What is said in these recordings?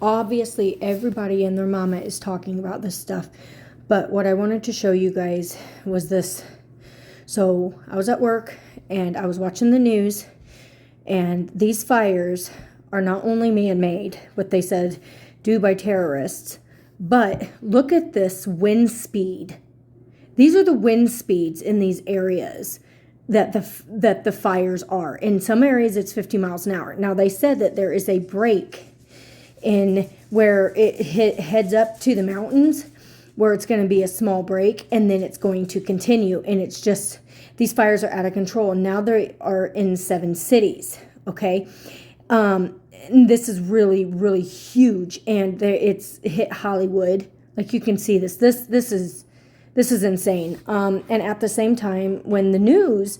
Obviously, everybody and their mama is talking about this stuff. But what I wanted to show you guys was this. So I was at work and I was watching the news, and these fires are not only man-made, what they said, due by terrorists, but look at this wind speed. These are the wind speeds in these areas that the fires are. In some areas, it's 50 miles an hour. Now, they said that there is a break in where it heads up to the mountains, where it's going to be a small break, and then it's going to continue. And it's just, these fires are out of control. And now they are in 7 cities, okay? This is really, really huge. And it's hit Hollywood. Like, you can see this. This is insane. And at the same time, when the news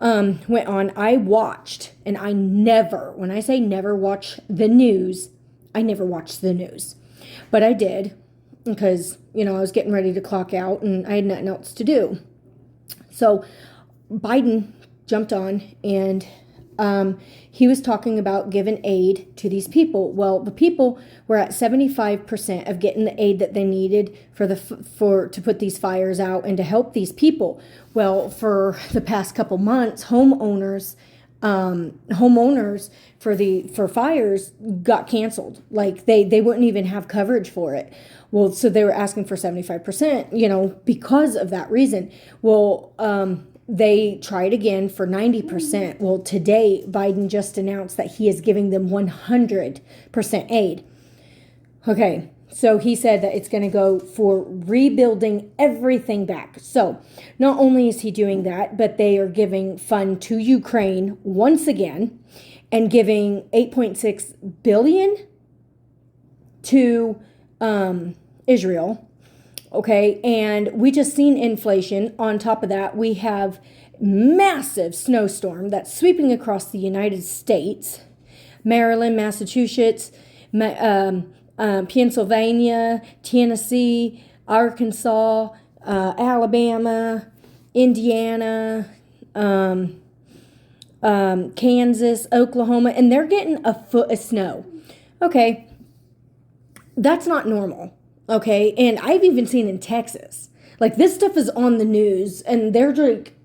went on, I watched, and I never, when I say never watch the news, I never watched the news. But I did, because, I was getting ready to clock out, and I had nothing else to do. So Biden jumped on, and he was talking about giving aid to these people. Well, the people were at 75% of getting the aid that they needed to put these fires out and to help these people. Well, for the past couple months, homeowners for fires got canceled. Like, they wouldn't even have coverage for it. Well, so they were asking for 75%, because of that reason. Well, they tried again for 90%. Well, today, Biden just announced that he is giving them 100% aid. Okay, so he said that it's going to go for rebuilding everything back. So not only is he doing that, but they are giving fund to Ukraine once again, and giving $8.6 billion to Israel. Okay, and we just seen inflation. On top of that, we have massive snowstorm that's sweeping across the United States. Maryland, Massachusetts, Pennsylvania, Tennessee, Arkansas, Alabama, Indiana, Kansas, Oklahoma, and they're getting a foot of snow. Okay, that's not normal. Okay, and I've even seen in Texas, like, this stuff is on the news, and they're like,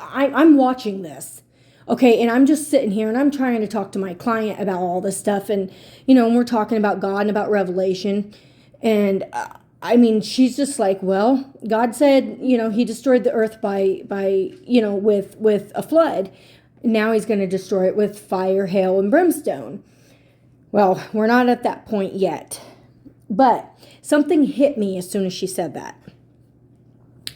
I'm watching this. Okay, and I'm just sitting here, and I'm trying to talk to my client about all this stuff, and, and we're talking about God and about Revelation, and she's just like, well, God said, he destroyed the earth by with a flood. Now he's going to destroy it with fire, hail, and brimstone. Well, we're not at that point yet. But something hit me as soon as she said that.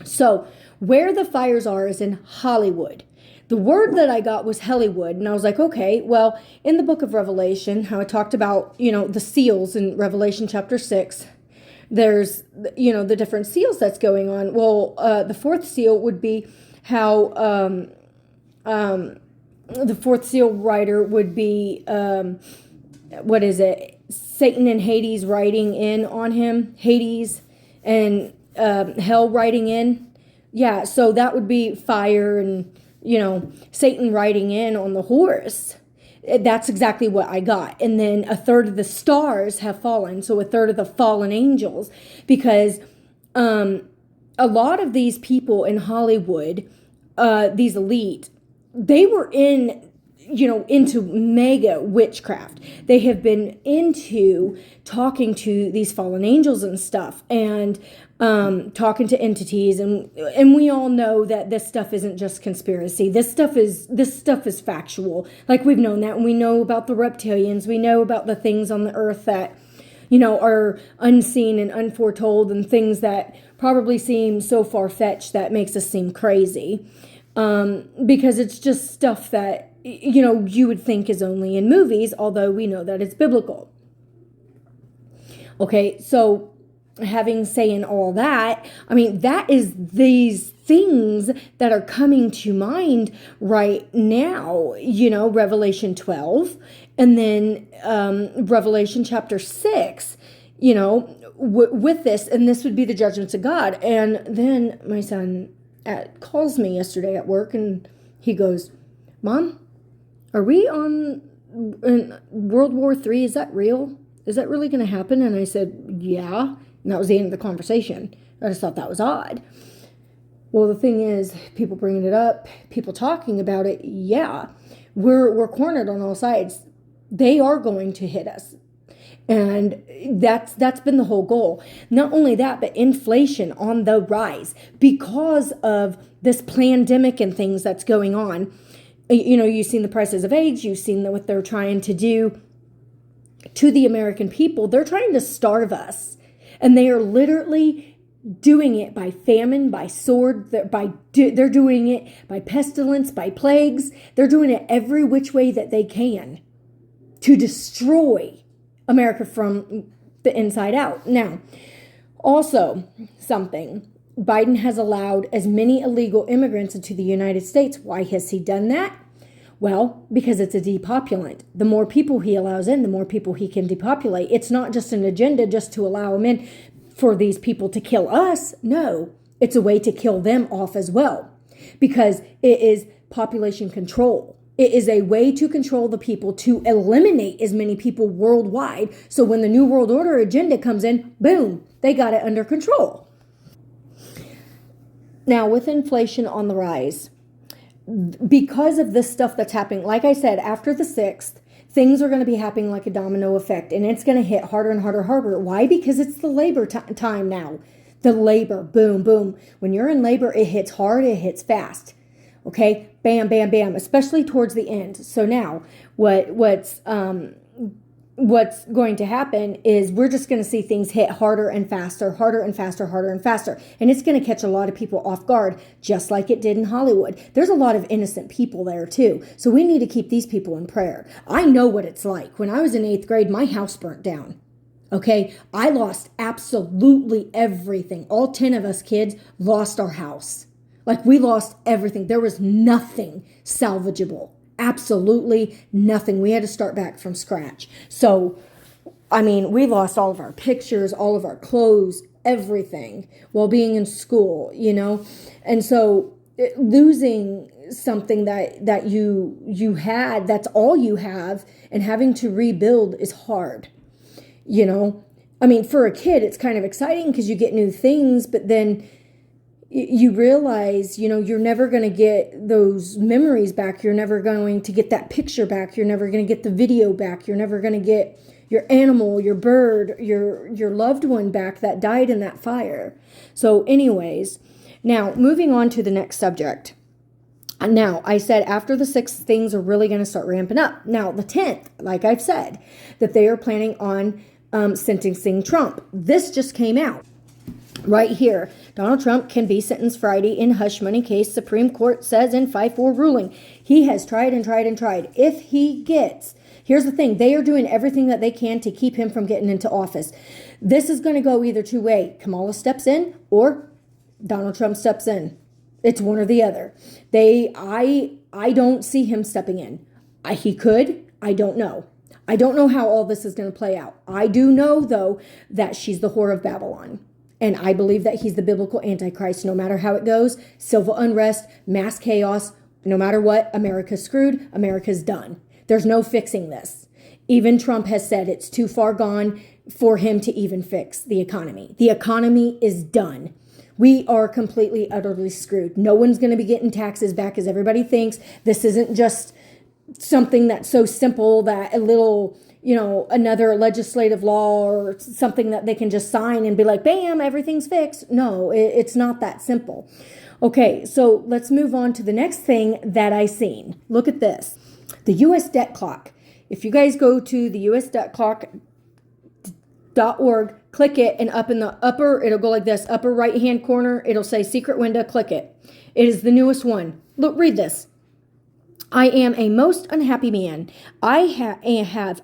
So where the fires are is in Hollywood. The word that I got was Hollywood. And I was like, okay, well, in the book of Revelation, how I talked about, the seals in Revelation chapter 6, there's, the different seals that's going on. Well, the 4th seal would be how the 4th seal rider would be, what is it? Satan and Hades riding in on him. Hades and hell riding in. Yeah, so that would be fire and, Satan riding in on the horse. That's exactly what I got. And then a third of the stars have fallen. So a third of the fallen angels. Because a lot of these people in Hollywood, these elite, they were into mega witchcraft. They have been into talking to these fallen angels and stuff, and talking to entities, and we all know that this stuff isn't just conspiracy. This stuff is factual. Like, we've known that, and we know about the reptilians. We know about the things on the earth that are unseen and unforetold, and things that probably seem so far-fetched that makes us seem crazy, because it's just stuff that you would think is only in movies, although we know that it's biblical. Okay, so having saying all that, that is these things that are coming to mind right now, Revelation 12, and then Revelation chapter 6, with this, and this would be the judgments of God. And then my son calls me yesterday at work, and he goes, Mom, are we on World War III? Is that real? is that really going to happen? And I said, yeah. And that was the end of the conversation. I just thought that was odd. Well, the thing is, people bringing it up, people talking about it, yeah, we're cornered on all sides. They are going to hit us. And that's been the whole goal. Not only that, but inflation on the rise because of this pandemic and things that's going on. You know, you've seen the prices of eggs. You've seen what they're trying to do to the American people. They're trying to starve us. And they are literally doing it by famine, by sword, they're doing it by pestilence, by plagues. They're doing it every which way that they can to destroy America from the inside out. Now, also something, Biden has allowed as many illegal immigrants into the United States. Why has he done that? Well, because it's a depopulant. The more people he allows in, the more people he can depopulate. It's not just an agenda just to allow them in for these people to kill us. No, it's a way to kill them off as well, because it is population control. It is a way to control the people, to eliminate as many people worldwide. So when the New World Order agenda comes in, boom, they got it under control. Now, with inflation on the rise, because of this stuff that's happening, like I said, after the 6th, things are going to be happening like a domino effect, and it's going to hit harder and harder and harder. Why? Because it's the labor time now. The labor, boom, boom. When you're in labor, it hits hard, it hits fast. Okay, bam, bam, bam, especially towards the end. So now what's going to happen is we're just going to see things hit harder and faster, harder and faster, harder and faster. And it's going to catch a lot of people off guard, just like it did in Hollywood. There's a lot of innocent people there too. So we need to keep these people in prayer. I know what it's like. When I was in 8th grade, my house burnt down. Okay, I lost absolutely everything. All 10 of us kids lost our house. Like, we lost everything. There was nothing salvageable. Absolutely nothing. We had to start back from scratch. So, I mean, we lost all of our pictures, all of our clothes, everything while being in school, you know? And so losing something that you had, that's all you have, and having to rebuild is hard, you know? I mean, for a kid, it's kind of exciting because you get new things, but then you realize, you know, you're never going to get those memories back. You're never going to get that picture back. You're never going to get the video back. You're never going to get your animal, your bird, your loved one back that died in that fire. So anyways, now moving on to the next subject. Now, I said after the 6th, things are really going to start ramping up. Now, the 10th, like I've said, that they are planning on sentencing Trump. This just came out. Right here, Donald Trump can be sentenced Friday in hush money case, Supreme Court says in 5-4 ruling. He has tried and tried and tried. If he gets, here's the thing, they are doing everything that they can to keep him from getting into office. This is going to go either two ways. Kamala steps in or Donald Trump steps in. It's one or the other. I don't see him stepping in. He could. I don't know. I don't know how all this is going to play out. I do know, though, that she's the whore of Babylon. And I believe that he's the biblical Antichrist. No matter how it goes, civil unrest, mass chaos, no matter what, America's screwed, America's done. There's no fixing this. Even Trump has said it's too far gone for him to even fix the economy. The economy is done. We are completely, utterly screwed. No one's going to be getting taxes back as everybody thinks. This isn't just something that's so simple that a little, you know, another legislative law or something that they can just sign and be like, bam, everything's fixed. No, it's not that simple. Okay, so let's move on to the next thing that I seen. Look at this. The U.S. debt clock. If you guys go to the usdebtclock.org, click it, and up in the upper, it'll go like this, upper right-hand corner, it'll say secret window, click it. It is the newest one. Look, read this. I am a most unhappy man. I have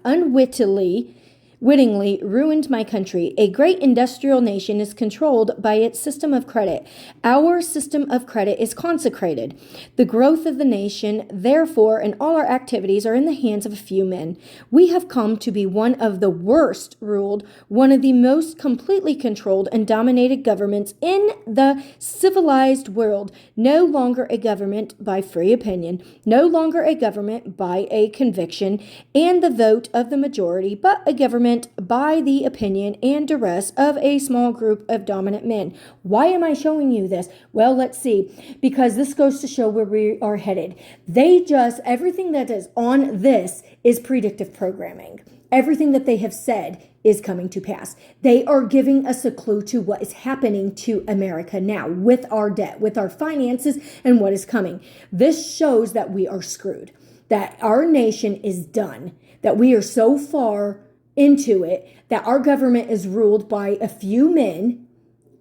wittingly ruined my country. A great industrial nation is controlled by its system of credit. Our system of credit is consecrated. The growth of the nation, therefore, and all our activities are in the hands of a few men. We have come to be one of the worst ruled, one of the most completely controlled and dominated governments in the civilized world. No longer a government by free opinion, no longer a government by a conviction and the vote of the majority, but a government movement by the opinion and duress of a small group of dominant men. Why am I showing you this? Well, let's see. Because this goes to show where we are headed. Everything that is on this is predictive programming. Everything that they have said is coming to pass. They are giving us a clue to what is happening to America now with our debt, with our finances, and what is coming. This shows that we are screwed, that our nation is done, that we are so far into it that our government is ruled by a few men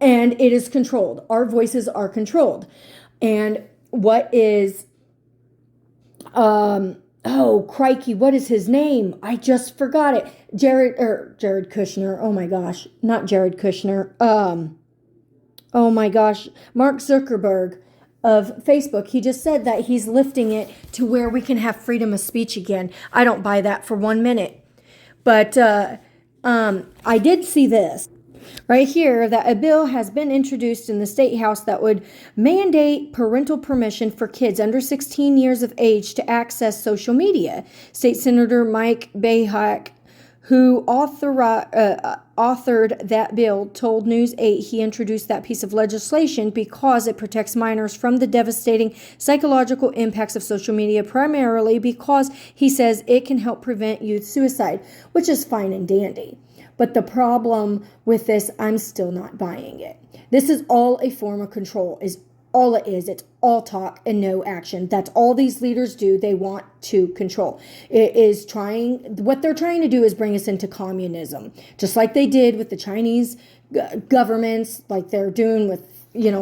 and it is controlled. Our voices are controlled. And what is, oh, crikey, what is his name? I just forgot it. Jared Kushner. Oh my gosh, not Jared Kushner. Oh my gosh, Mark Zuckerberg of Facebook. He just said that he's lifting it to where we can have freedom of speech again. I don't buy that for 1 minute. But I did see this right here, that a bill has been introduced in the State House that would mandate parental permission for kids under 16 years of age to access social media. State Senator Mike Bayhak, who authored that bill, told News 8 he introduced that piece of legislation because it protects minors from the devastating psychological impacts of social media, primarily because he says it can help prevent youth suicide, which is fine and dandy. But the problem with this, I'm still not buying it. This is all a form of control, is all it is. It's all talk and no action. That's all these leaders do. They want to control. What they're trying to do is bring us into communism, just like they did with the Chinese governments, like they're doing with,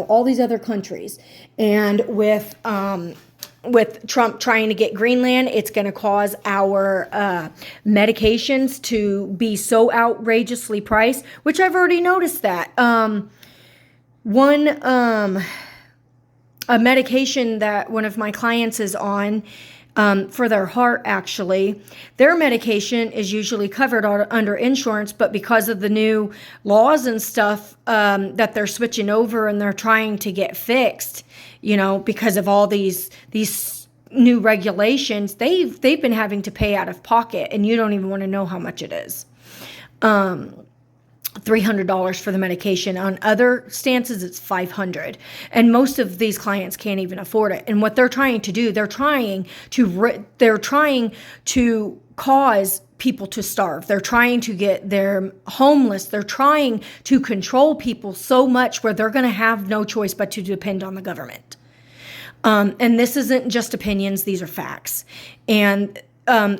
all these other countries. And with Trump trying to get Greenland, it's going to cause our medications to be so outrageously priced, which I've already noticed that. A medication that one of my clients is on for their heart, actually, their medication is usually covered under insurance, but because of the new laws and stuff that they're switching over and they're trying to get fixed, because of all these new regulations, they've been having to pay out of pocket, and you don't even want to know how much it is. $300 for the medication. On other stances, it's $500. And most of these clients can't even afford it. And what they're trying to do, they're trying to cause people to starve. They're trying to get them homeless. They're trying to control people so much where they're going to have no choice but to depend on the government. And this isn't just opinions. These are facts. And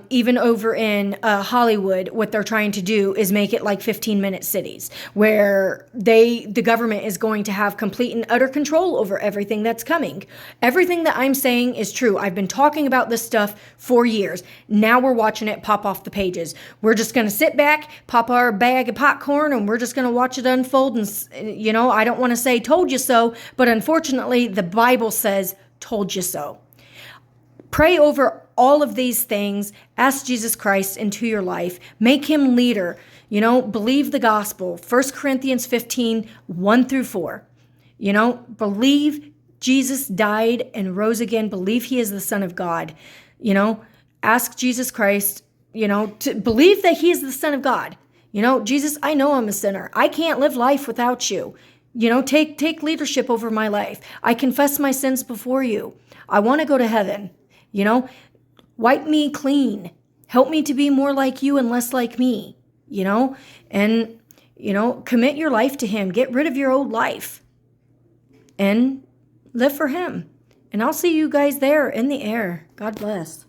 even over in Hollywood, what they're trying to do is make it like 15-minute cities where the government is going to have complete and utter control over everything that's coming. Everything that I'm saying is true. I've been talking about this stuff for years. Now we're watching it pop off the pages. We're just going to sit back, pop our bag of popcorn, and we're just going to watch it unfold. And, I don't want to say told you so, but unfortunately, the Bible says told you so. Pray over all of these things. Ask Jesus Christ into your life. Make him leader. Believe the gospel. 1 Corinthians 15, 1-4. Believe Jesus died and rose again. Believe he is the Son of God. Ask Jesus Christ, to believe that he is the Son of God. Jesus, I know I'm a sinner. I can't live life without you. Take leadership over my life. I confess my sins before you. I want to go to heaven. Wipe me clean. Help me to be more like you and less like me, and, commit your life to him. Get rid of your old life and live for him. And I'll see you guys there in the air. God bless.